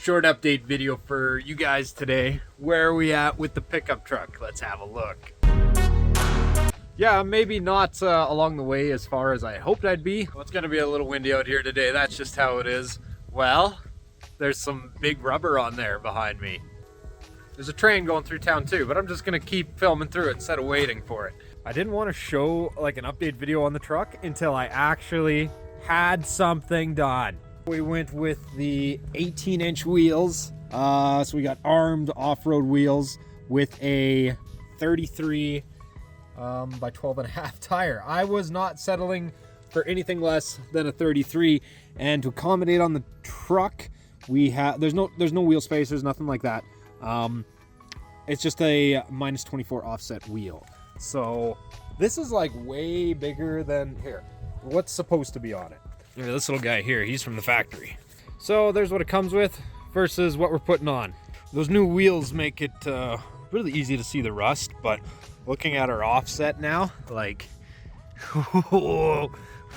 Short update video for you guys today. Where are we at with the pickup truck? Let's have a look. Yeah, maybe not along the way as far as I hoped I'd be. Well, it's gonna be a little windy out here today. That's just how it is. Well, there's some big rubber on there behind me. There's a train going through town too, but I'm just gonna keep filming through it instead of waiting for it. I didn't want to show like an update video on the truck until I actually had something done. We went with the 18-inch wheels. So we got armed off-road wheels with a 33 by 12.5 tire. I was not settling for anything less than a 33, and to accommodate on the truck, we have there's no wheel spacers, nothing like that. It's just a -24 offset wheel. So this is like way bigger than what's supposed to be on it. This little guy here, he's from the factory. So there's what it comes with versus what we're putting on. Those new wheels make it really easy to see the rust, but looking at our offset now, like,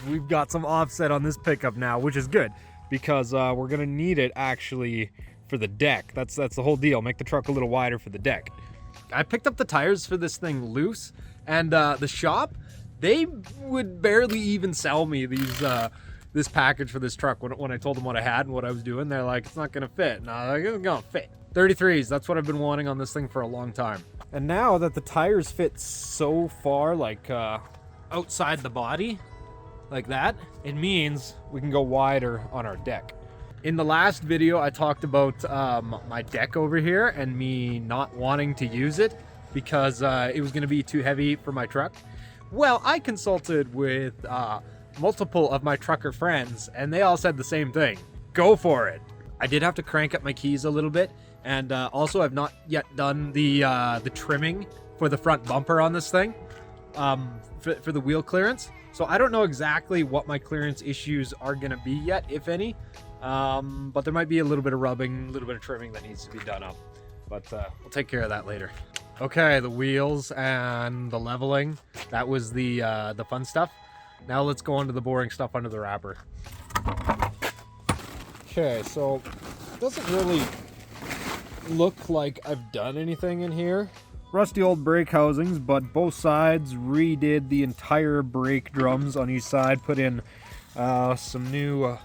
we've got some offset on this pickup now, which is good because we're gonna need it actually for the deck. That's the whole deal. Make the truck a little wider for the deck. I picked up the tires for this thing loose, and the shop, they would barely even sell me these this package for this truck when I told them what I had and what I was doing. They're like, it's not gonna fit. No, it's gonna fit. 33s, that's what I've been wanting on this thing for a long time. And now that the tires fit so far, like outside the body, like that, it means we can go wider on our deck. In the last video, I talked about my deck over here and me not wanting to use it because it was gonna be too heavy for my truck. Well, I consulted with multiple of my trucker friends, and they all said the same thing. Go for it. I did have to crank up my keys a little bit, and also I've not yet done the trimming for the front bumper on this thing for the wheel clearance. So I don't know exactly what my clearance issues are gonna be yet, if any. But there might be a little bit of rubbing, a little bit of trimming that needs to be done up. But we'll take care of that later. Okay, the wheels and the leveling, that was the fun stuff. Now let's go on to the boring stuff under the wrapper. Okay, so it doesn't really look like I've done anything in here. Rusty old brake housings, but both sides redid the entire brake drums on each side, put in some new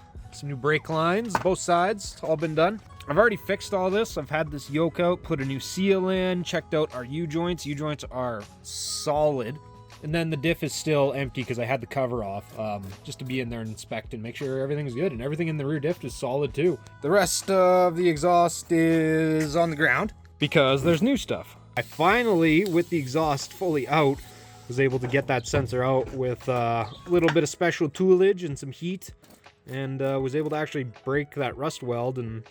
brake lines, both sides, it's all been done. I've already fixed all this. I've had this yoke out, put a new seal in, checked out our U-joints. U-joints are solid. And then the diff is still empty because I had the cover off, just to be in there and inspect and make sure everything's good. And everything in the rear diff is solid too. The rest of the exhaust is on the ground because there's new stuff. I finally, with the exhaust fully out, was able to get that sensor out with a little bit of special toolage and some heat, and was able to actually break that rust weld and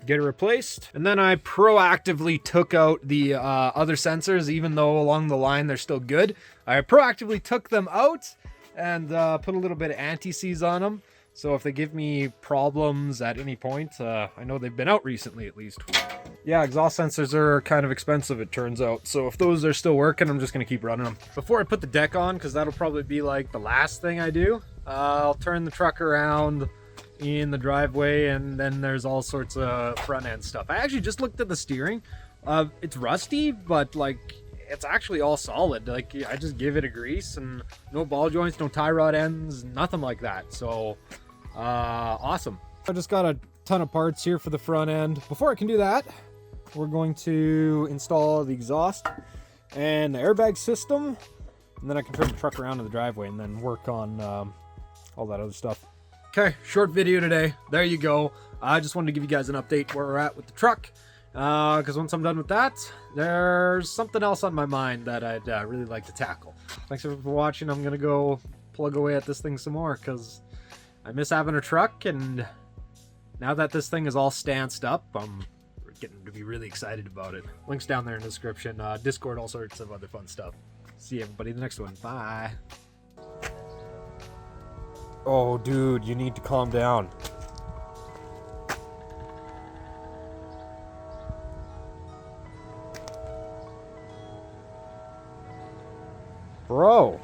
get it replaced. And then I proactively took out the other sensors, even though along the line they're still good. I proactively took them out and put a little bit of anti-seize on them. So if they give me problems at any point, I know they've been out recently at least. Yeah, exhaust sensors are kind of expensive, it turns out. So if those are still working, I'm just gonna keep running them. Before I put the deck on, because that'll probably be like the last thing I do, I'll turn the truck around in the driveway, and then there's all sorts of front end stuff. I actually just looked at the steering. It's rusty, but like it's actually all solid. Like I just give it a grease and no ball joints, no tie rod ends, nothing like that. So awesome. I just got a ton of parts here for the front end. Before I can do that, we're going to install the exhaust and the airbag system, and then I can turn the truck around to the driveway and then work on all that other stuff. Okay, short video today. There you go. I just wanted to give you guys an update where we're at with the truck, because once I'm done with that, there's something else on my mind that I'd really like to tackle. Thanks everyone for watching. I'm gonna go plug away at this thing some more because I miss having a truck, and now that this thing is all stanced up, I'm getting to be really excited about it. Links down there in the description, Discord, all sorts of other fun stuff. See everybody in the next one. Bye. Oh, dude, you need to calm down. Bro.